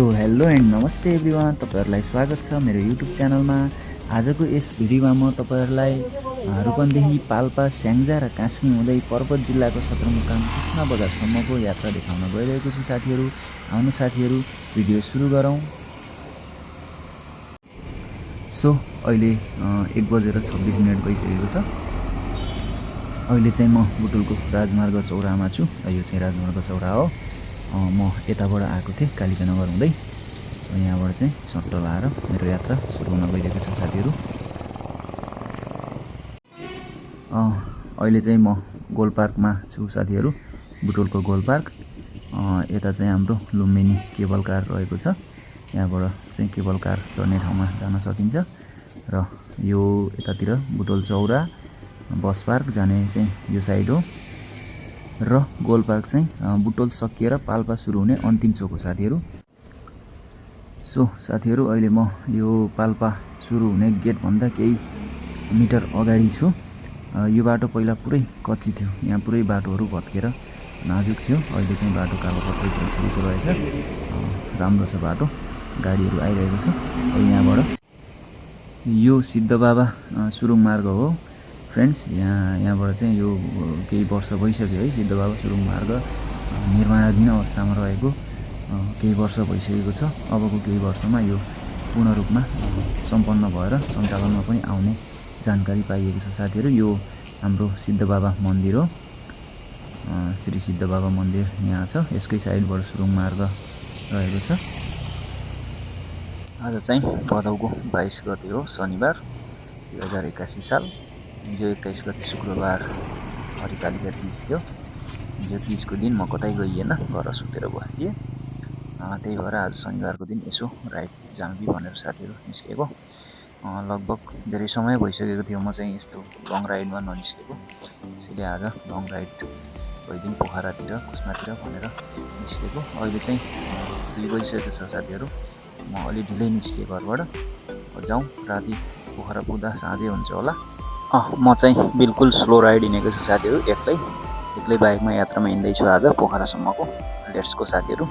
So hello and नमस्ते everyone, तपाईहरुलाई स्वागत छ मेरो युट्युब च्यानलमा। आजको यस भिडियोमा म तपाईहरुलाई रूपन्देही, पाल्पा, स्याङ्जा र कास्की हुँदै पर्वत जिल्लाको सदरमुकाम कृष्ण बजारसम्मको यात्रा देखाउन गइरहेको छु साथीहरु। आउनु साथीहरु, भिडियो सुरु गरौँ। सो अहिले 1:26 भइसकेको छ। अहिले चाहिँ म बुटुलको राजमार्ग चौरामा छु। यो चाहिँ राजमार्ग चौरा हो। म यताबाट आएको थिएँ कालिकानगर हुँदै। यहाँबाट चाहिँ सट्ट लाएर मेरो यात्रा सुरु हुन गइरहेको छ साथीहरु। अहिले चाहिँ म गोल पार्कमा छु साथीहरु, बुटुलको गोल पार्क। यता चाहिँ हाम्रो लुम्बिनी केबल कार रहेको छ। यहाँबाट चाहिँ केबल कार चढ्ने ठाउँमा जान सकिन्छ र यो यतातिर बुटुल चौरा बस पार्क जाने चाहिँ यो साइड हो र गोल पार्क चाहिँ बुटोल सकिएर पाल्पा सुरु हुने अन्तिम चोक हो साथीहरु। सो साथीहरु, अहिले म यो पाल्पा सुरु हुने गेट भन्दा केही मिटर अगाडि छु। यो बाटो पहिला पुरै कच्ची थियो, यहाँ पुरै बाटोहरु भत्केर नाजुक थियो। अहिले चाहिँ बाटो कालोपत्रै भइसकेको रहेछ। राम्रो छ बाटो, गाडीहरु आइरहेको छ। यहाँबाट यो सिद्धबाबा सुरुङ मार्ग हो फ्रेन्ड्स। यहाँबाट चाहिँ यो केही वर्ष भइसक्यो है, सिद्धबाबा सुरुङ मार्ग निर्माणाधीन अवस्थामा रहेको केही वर्ष भइसकेको छ। अबको केही वर्षमा यो पूर्ण रूपमा सम्पन्न भएर सञ्चालनमा पनि आउने जानकारी पाइएको छ साथीहरु। यो हाम्रो सिद्धबाबा मन्दिर हो, श्री सिद्धबाबा मन्दिर यहाँ छ। यसकै साइडबाट सुरुङ मार्ग रहेको छ। आज चाहिँ भदौको 22 गते हो, शनिबार, 2081 साल। हिजो 21 गते शुक्रबार हरितालिका तीज थियो। हिजो तीजको दिन म कतै गइएन, घर सुतेर बसिदिएँ। त्यही भएर आज शनिबारको दिन यसो राइड जाउँ कि भनेर साथीहरु निस्केको। लगभग धेरै समय भइसकेको थियो म चाहिँ यस्तो लङ राइडमा ननिस्केको। त्यसैले आज लङ राइड गइदिउँ पोखरातिर, कुस्मातिर भनेर निस्केको। अहिले चाहिँ 2 बजिसकेको छ साथीहरु। म अलि ढिलै निस्केँ घरबाट। जाउँ, राति पोखरा पुग्दा साँझै हुन्छ होला। म चाहिँ बिल्कुल स्लो राइड हिँडेको छु साथीहरु। एक्लै बाइकमा यात्रामा हिँड्दैछु आज पोखरासम्मको। लेट्स गो साथीहरु।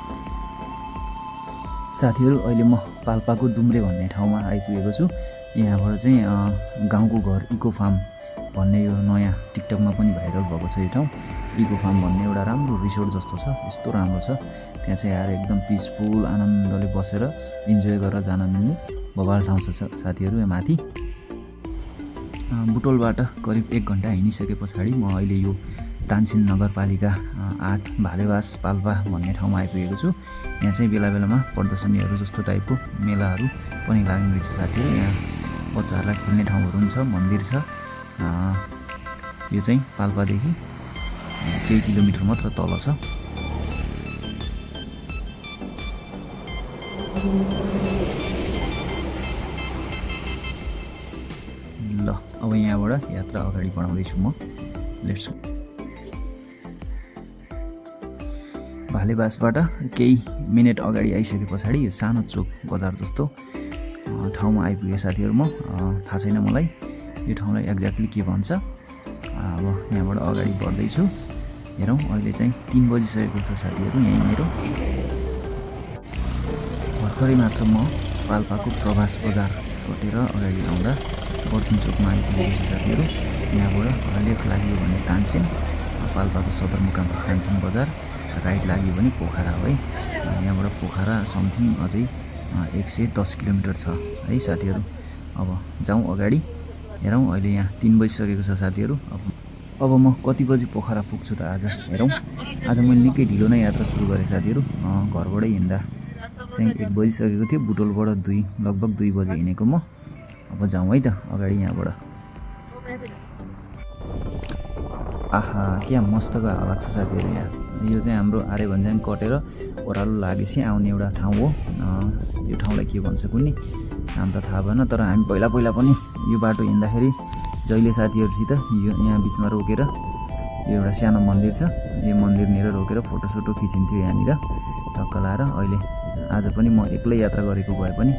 अहिले म पाल्पाको डुम्रे भन्ने ठाउँमा आइपुगेको छु। यहाँबाट चाहिँ गाउँको घर इको फार्म भन्ने यो नयाँ टिकटकमा पनि भाइरल भएको छ। यो ठाउँ इको फार्म भन्ने एउटा राम्रो रिसोर्ट जस्तो छ, यस्तो राम्रो छ। त्यहाँ चाहिँ आएर एकदम पिसफुल आनन्दले बसेर इन्जोय गरेर जान मिल्ने बबाल ठाउँ छ साथीहरु। यहाँ माथि बुटोलबाट करिब 1 घण्टा हिँडिसके पछाडि म अहिले यो तानसिन नगरपालिका 8 भालेवास पाल्पा भन्ने ठाउँमा आइपुगेको छु। यहाँ चाहिँ बेला बेलामा प्रदर्शनीहरू जस्तो टाइपको मेलाहरू पनि लाग्ने रहेछ साथीहरु। यहाँ बच्चाहरूलाई खेल्ने ठाउँहरू पनि छ, मन्दिर छ। यो चाहिँ पाल्पादेखि केही किलोमिटर मात्र तल छ। ल, अब यहाँबाट यात्रा अगाडि बढाउँदैछु म। Let's go. भालेवासबाट केही मिनेट अगाडि आइसके पछाडि यो सानो चोक बजार जस्तो ठाउँमा आइपुगे साथीहरु। म थाहा छैन मलाई यो ठाउँलाई एक्ज्याक्टली के भन्छ। अब यहाँबाट अगाडि बढ्दैछु। हेरौँ, अहिले चाहिँ 3 बजिसकेको छ साथीहरु। यही मेरो भर्खरै मात्र म पाल्पाको प्रवास बजार कटेर अगाडि आउँदा बर्थिङ चोकमा आइपुगेको छु साथीहरु। यहाँबाट लेफ्ट लाग्यो भने तानसिन, पाल्पाको सदरमुकाम तानसिन बजार। राइट लाग्यो भने पोखरा हो है। यहाँबाट पोखरा समथिङ अझै 110 किलोमिटर छ है साथीहरु। अब जाउँ अगाडि। हेरौँ, अहिले यहाँ 3 बजिसकेको छ साथीहरु। अब म कति बजी पोखरा पुग्छु त आज हेरौँ। आज मैले निकै ढिलो नै यात्रा सुरु गरेँ साथीहरु। घरबाटै हिँड्दा चाहिँ 1 बजिसकेको थियो। बुटोलबाट लगभग 2 बजे हिँडेको म। अब जाउँ है त अगाडि यहाँबाट। आहा, क्या मस्तको हावा लाग्छ साथीहरु यहाँ। यो चाहिँ हाम्रो आर्य भन्ज्याङ कटेर ओह्रालो लागेपछि आउने एउटा ठाउँ हो। यो ठाउँलाई के भन्छ कुन्नी नाम त थाहा भएन, तर हामी पहिला पनि यो बाटो हिँड्दाखेरि जहिले साथीहरुसित यहाँ बिचमा रोकेर यो एउटा सानो मन्दिर छ, यो मन्दिरनिर रोकेर फोटोसोटो खिचिन्थ्यो यहाँनिर टक्क लाएर। अहिले आज पनि म एक्लै यात्रा गरेको भए पनि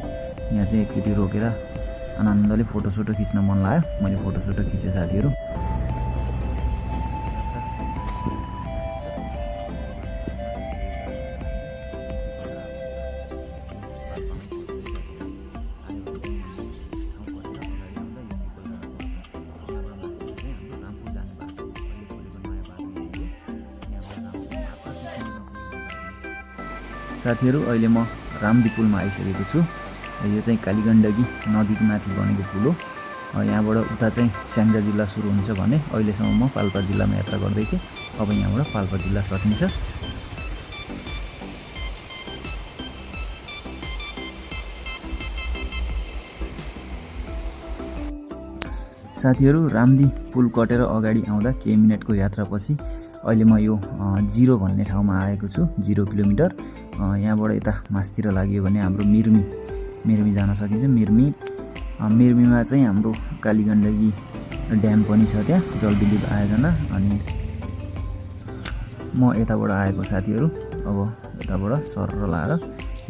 यहाँ चाहिँ एकचोटि रोकेर आनन्दले फोटोसोटो खिच्न मन लाग्यो। मैले फोटोसोटो खिचेँ साथीहरु। साथीहरू अहिले म रामदी पुलमा आइसकेको छु। यो चाहिँ कालीगण्डकी नदीको माथि बनेको पुल हो। यहाँबाट उता चाहिँ स्याङ्जा जिल्ला सुरु हुन्छ भने अहिलेसम्म म पाल्पा जिल्लामा यात्रा गर्दै थिएँ। अब यहाँबाट पाल्पा जिल्ला सकिन्छ। साथीहरू रामदी पुल कटेर अगाडि आउँदा केही मिनटको यात्रापछि अहिले म यो 0 भन्ने ठाउँमा आएको छु। 0 किलोमिटर यहाँबाट यता मास्तिर लाग्यो भने हाम्रो मिर्मी जान सकिन्छ। मिर्मीमा चाहिँ हाम्रो कालीगण्डकी ड्याम पनि छ, त्यहाँ जलविद्युत आयोजना। अनि म यताबाट आएको साथीहरू। अब यताबाट सरर लाएर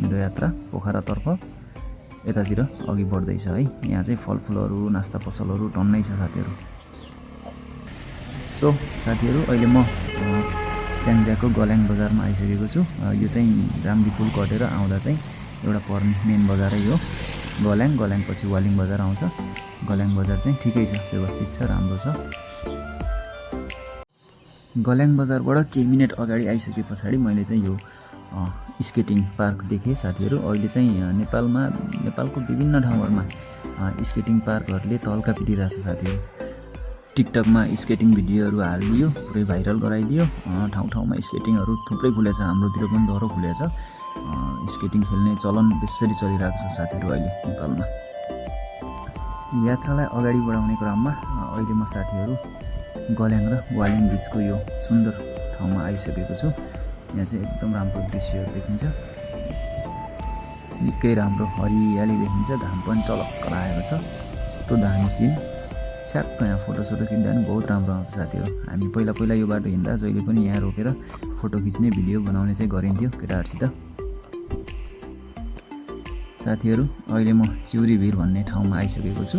मेरो यात्रा पोखरातर्फ यतातिर अघि बढ्दैछ है। यहाँ चाहिँ फलफुलहरू, नास्ता पसलहरू टन्नै छ साथीहरू। सो साथीहरू अहिले म स्याङ्जाको गल्याङ बजारमा आइसकेको छु। यो चाहिँ रामदी पुल कटेर आउँदा चाहिँ एउटा पर्ने मेन बजारै हो गल्याङ पछि वालिङ बजार आउँछ। गल्याङ बजार चाहिँ ठिकै छ, व्यवस्थित छ, राम्रो छ। गल्याङ बजारबाट केही मिनट अगाडि आइसके पछाडि मैले चाहिँ यो स्केटिङ पार्क देखेँ साथीहरू। अहिले चाहिँ नेपालको विभिन्न ठाउँहरूमा स्केटिङ पार्कहरूले तल्का पिटिरहेछ साथीहरू। टिकटकमा स्केटिङ भिडियोहरू हालिदियो, पुरै भाइरल गराइदियो। ठाउँ स्केटिङहरू थुप्रै खुलेछ, हाम्रोतिर पनि दह्रो खुलेछ। स्केटिङ खेल्ने चलन बेसरी चलिरहेको छ साथीहरू अहिले नेपालमा। यात्रालाई अगाडि बढाउने क्रममा अहिले म साथीहरू गल्याङ र वालिङ बिचको यो सुन्दर ठाउँमा आइसकेको छु। यहाँ चाहिँ एकदम राम्रो दृश्यहरू देखिन्छ, निकै राम्रो हरियाली देखिन्छ। घाम पनि टलक्क लागेको छ, यस्तो दामी सिन। छ्याक्क यहाँ फोटोसोटो खिच्दा पनि बहुत राम्रो आउँछ साथीहरू। हामी पहिला यो बाटो हिँड्दा जहिले पनि यहाँ रोकेर फोटो खिच्ने, भिडियो बनाउने चाहिँ गरिन्थ्यो केटाहरूसित। साथीहरू अहिले म चिउरी भिर भन्ने ठाउँमा आइसकेको छु।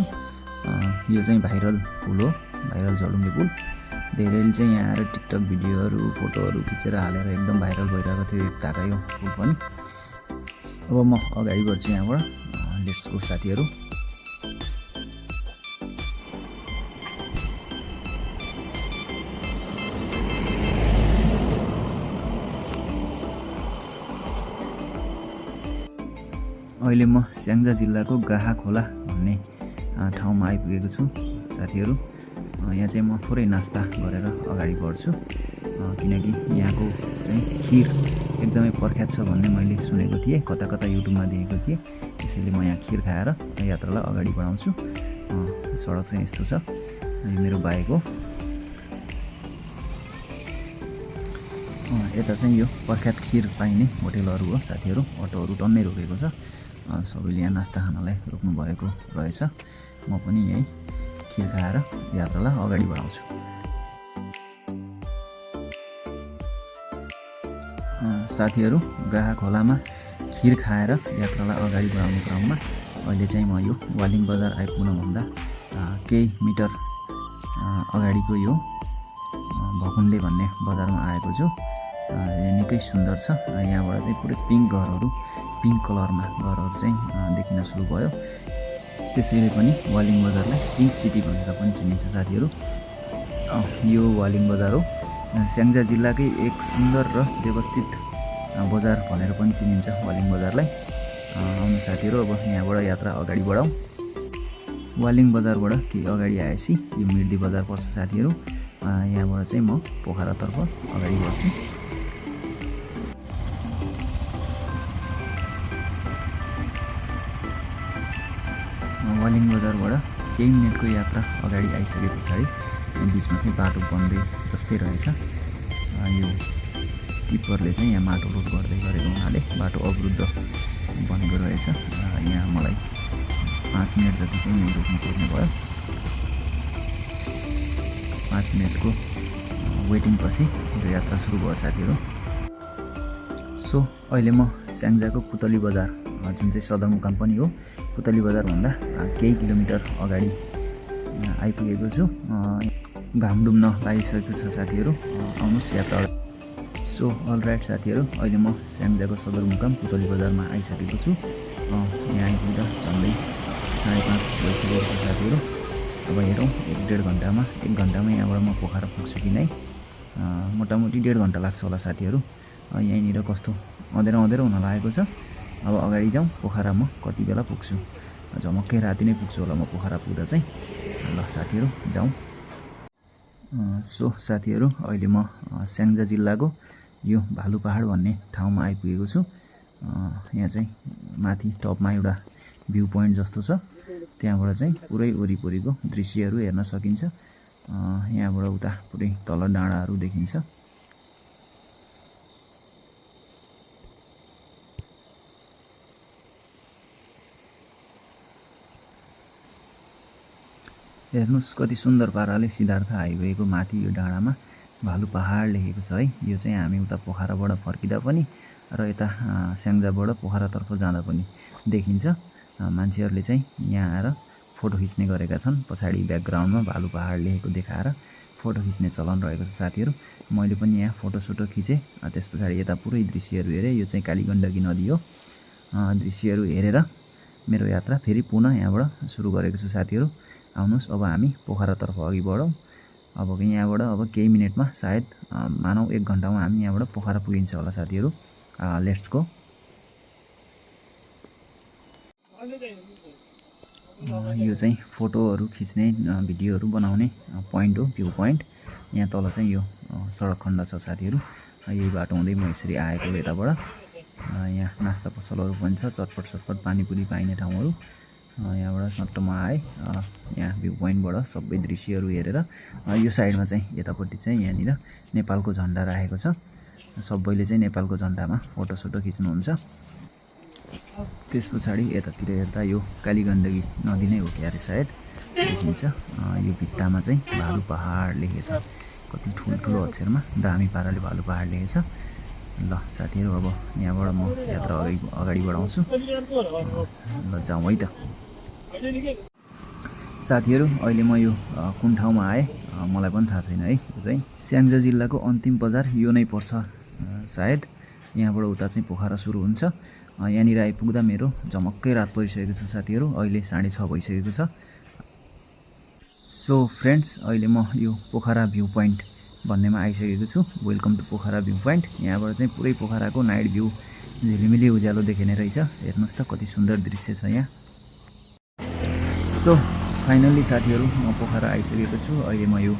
यो चाहिँ भाइरल पुल हो, भाइरल झलुङ्गे पुल। धेरैले चाहिँ यहाँ आएर टिकटक भिडियोहरू, फोटोहरू खिचेर हालेर एकदम भाइरल भइरहेको थियो एकताका यो पुल पनि। अब म अगाडि बढ्छु यहाँबाट। लेट्स गो साथीहरू। अहिले म स्याङ्जा जिल्लाको गाहा खोला भन्ने ठाउँमा आइपुगेको छु साथीहरू। यहाँ चाहिँ म थोरै नास्ता गरेर अगाडि बढ्छु, किनकि यहाँको चाहिँ खिर एकदमै प्रख्यात छ भन्ने मैले सुनेको थिएँ, कता युट्युबमा देखेको थिएँ। त्यसैले म यहाँ खिर खाएर यात्रालाई अगाडि बढाउँछु। सडक चाहिँ यस्तो छ, यो मेरो बाइक हो। यता चाहिँ यो प्रख्यात खिर पाइने होटेलहरू हो साथीहरू। अटोहरू टन्नै रोकेको छ, सबैले यहाँ नास्ता खानलाई रोक्नु भएको रहेछ। म पनि यहीँ खिर खाएर यात्रालाई अगाडि बढाउँछु। साथीहरू गाहा खोलामा खिर खाएर यात्रालाई अगाडि बढाउने क्रममा अहिले चाहिँ म यो वालिङ बजार आइपुग्नुभन्दा केही मिटर अगाडिको यो भकुण्डे भन्ने बजारमा आएको छु। निकै सुन्दर छ। यहाँबाट चाहिँ पुरै पिङ्क कलरमा घरहरू चाहिँ देखिन सुरु भयो। त्यसैले पनि वालिङ बजारलाई पिङ्क सिटी भनेर पनि चिनिन्छ साथीहरू। यो वालिङ बजार हो, स्याङ्जा जिल्लाकै एक सुन्दर र व्यवस्थित बजार भनेर पनि चिनिन्छ वालिङ बजारलाई। आउनु साथीहरू, अब यहाँबाट यात्रा अगाडि बढाउँ। वालिङ बजारबाट केही अगाडि आएपछि यो मिर्दी बजार पर्छ साथीहरू। यहाँबाट चाहिँ म पोखरातर्फ अगाडि बढ्छु। वालिङ बजारबाट केही मिनटको यात्रा अगाडि आइसके पछाडि बिचमा चाहिँ बाटो बन्दै जस्तै रहेछ। यो टिप्परले चाहिँ यहाँ माटो लोड गर्दै गरेको हुनाले बाटो अवरुद्ध बनेको रहेछ। यहाँ मलाई 5 मिनट जति चाहिँ यहीँ रोक्नु पर्ने भयो। 5 मिनटको वेटिङ पछि मेरो यात्रा सुरु भयो साथीहरू। सो अहिले म स्याङ्जाको पुतली बजार, जुन चाहिँ सदरमुकाम पनि हो, पुतली बजारभन्दा केही किलोमिटर अगाडि आइपुगेको छु। घाम डुब्न लागिसकेको छ साथीहरू, आउनुहोस् यात्रा। सो अलराइट साथीहरू, अहिले म स्याङ्जाको सदरमुकाम पुतली बजारमा आइसकेको छु। यहाँ आइपुग्दा झन्डै 5:30 भइसकेको छ साथीहरू। अब हेरौँ 1-1.5 घन्टामा यहाँबाट म पोखरा पुग्छु कि नै। मोटामोटी 1.5 घन्टा लाग्छ होला साथीहरू। यहीँनिर कस्तो अँधेरो अँधेरो हुन लागेको छ। अब अगाडि जाउँ, पोखरा म कति बेला पुग्छु। झमक्कै राति नै पुग्छु होला म पोखरा पुग्दा चाहिँ। ल साथीहरू जाउँ। सो साथीहरू अहिले म स्याङ्जा जिल्लाको यो भालु पहाड भन्ने ठाउँमा आइपुगेको छु। यहाँ चाहिँ माथि टपमा एउटा भ्यू पोइन्ट जस्तो छ, त्यहाँबाट चाहिँ पुरै वरिपरिको दृश्यहरू हेर्न सकिन्छ। यहाँबाट उता पुरै तल डाँडाहरू देखिन्छ। हेर्नुहोस् कति सुन्दर पाराले सिद्धार्थ हाइवेको माथि यो डाँडामा भालु पहाड लेखेको छ है। यो चाहिँ हामी उता पोखराबाट फर्किँदा पनि र यता स्याङ्जाबाट पोखरातर्फ जाँदा पनि देखिन्छ। मान्छेहरूले चाहिँ यहाँ आएर फोटो खिच्ने गरेका छन्। पछाडि ब्याकग्राउन्डमा भालु पहाड लेखेको देखाएर फोटो खिच्ने चलन रहेको छ साथीहरू। मैले पनि यहाँ फोटोसोटो खिचेँ। त्यस पछाडि यता पुरै दृश्यहरू हेरेँ। यो चाहिँ कालीगण्डकी नदी हो। दृश्यहरू हेरेर मेरो यात्रा फेरि पुनः यहाँबाट सुरु गरेको छु साथीहरू। आउनुहोस् अब हामी पोखरातर्फ अघि बढौँ। अब यहाँबाट अब केही मिनटमा सायद मानौँ 1 घन्टामा हामी यहाँबाट पोखरा पुगिन्छ होला साथीहरू। Let's go. यो चाहिँ फोटोहरू खिच्ने भिडियोहरू बनाउने पोइन्ट हो, भ्यू पोइन्ट। यहाँ तल चाहिँ यो सडक खण्ड छ साथीहरू। यही बाटो हुँदै म यसरी आएको यताबाट। यहाँ नास्ता पसलहरू पनि छ, चटपट सटपट पानीपुरी पाइने ठाउँहरू। यहाँबाट सट्टमा आएँ। यहाँ भ्यू पोइन्टबाट सबै दृश्यहरू हेरेर यो साइडमा चाहिँ यतापट्टि चाहिँ यहाँनिर नेपालको झन्डा राखेको छ। सबैले चाहिँ नेपालको झन्डामा फोटोसोटो खिच्नुहुन्छ। त्यस पछाडि यतातिर हेर्दा यो कालीगण्डकी नदी नै हो क्यारे सायद देखिन्छ। यो भित्तामा चाहिँ भालु पहाड लेखेछ, कति ठुल्ठुलो अक्षरमा दामी पाराले भालु पहाड लेखेछ। ल साथीहरू अब यहाँबाट म यात्रा अगाडि बढाउँछु। ल जाउँ है त साथीहरू। अहिले म यो कुन ठाउँमा आएँ मलाई पनि थाहा छैन है। यो चाहिँ स्याङ्जा जिल्लाको अन्तिम बजार यो नै पर्छ सायद। यहाँबाट उता चाहिँ पोखरा सुरु हुन्छ। यहाँनिर आइपुग्दा मेरो झमक्कै रात परिसकेको छ साथीहरू। अहिले 6:30 भइसकेको छ। सो फ्रेन्ड्स, अहिले म यो पोखरा भ्यू पोइन्ट भन्नेमा आइसकेको छु। Welcome to Pokhara view point. यहाँबाट चाहिँ पुरै पोखराको नाइट भ्यू झिलिमिली उज्यालो देखिने रहेछ। हेर्नुहोस् त कति सुन्दर दृश्य छ यहाँ। सो फाइनल्ली साथीहरू म पोखरा आइसकेको छु। अहिले म यो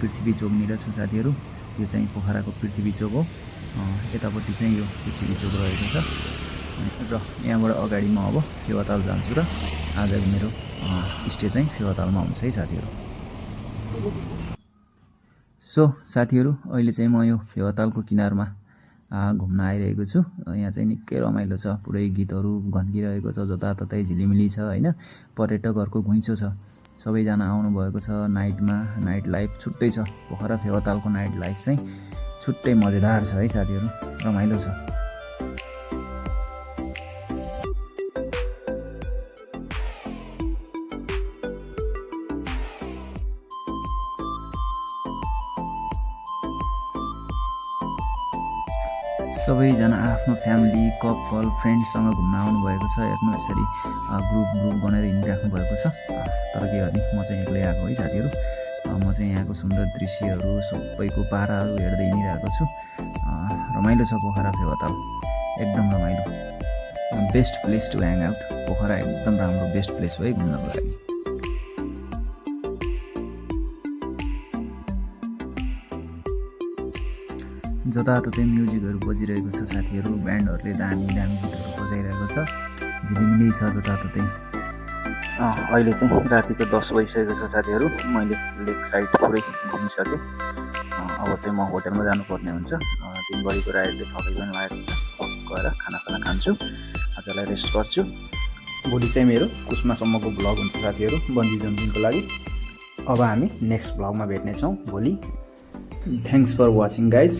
पृथ्वी चोकनिर छु साथीहरू। यो चाहिँ पोखराको पृथ्वी चोक हो। यतापट्टि चाहिँ यो पृथ्वी चोक रहेको छ र यहाँबाट अगाडि म अब फेवाताल जान्छु र आजको मेरो स्टे चाहिँ फेवातालमा हुन्छ है साथीहरू। सो साथीहरू अहिले चाहिँ म यो फेवातालको किनारमा घुम्न आइरहेको छु। यहाँ चाहिँ निकै रमाइलो छ, पुरै गीतहरू घन्किरहेको छ, जताततै झिलिमिली छ होइन। पर्यटकहरूको घुइँचो छ, सबैजना आउनुभएको छ। नाइटमा नाइट लाइफ छुट्टै छ। पोखरा फेवातालको नाइट लाइफ चाहिँ छुट्टै मजेदार छ है साथीहरू, रमाइलो छ। सबैजना आफ्नो फ्यामिली कपल फ्रेन्डसँग घुम्न आउनुभएको छ। हेर्नु यसरी ग्रुप बनाएर हिँडिराख्नु भएको छ। तर के गर्ने, म चाहिँ एक्लै आएको है साथीहरू। म चाहिँ यहाँको सुन्दर दृश्यहरू सबैको पाराहरू हेर्दै हिँडिरहेको छु। रमाइलो छ पोखरा फेवाताल, एकदम रमाइलो। Best place to hang out. Pokhara एकदम राम्रो बेस्ट प्लेस हो है घुम्नको लागि। जताततै म्युजिकहरू बजिरहेको छ साथीहरू। ब्यान्डहरूले दामी दामी गीतहरू बजाइरहेको छ। झिलिमिली छ जताततै। अहिले चाहिँ रातिको 10 भइसकेको छ साथीहरू। मैले लेक साइड पुरै घुमिसकेँ। अब चाहिँ म होटलमा जानुपर्ने हुन्छ। दिनभरिको रातले थकै पनि लागेको छ। गएर खानासाना खान्छु, आजलाई रेस्ट गर्छु। भोलि चाहिँ मेरो कुस्मासम्मको भ्लग हुन्छ साथीहरू, बन्जी जम्पिङको लागि। अब हामी नेक्स्ट भ्लगमा भेट्नेछौँ भोलि। Thanks for watching guys.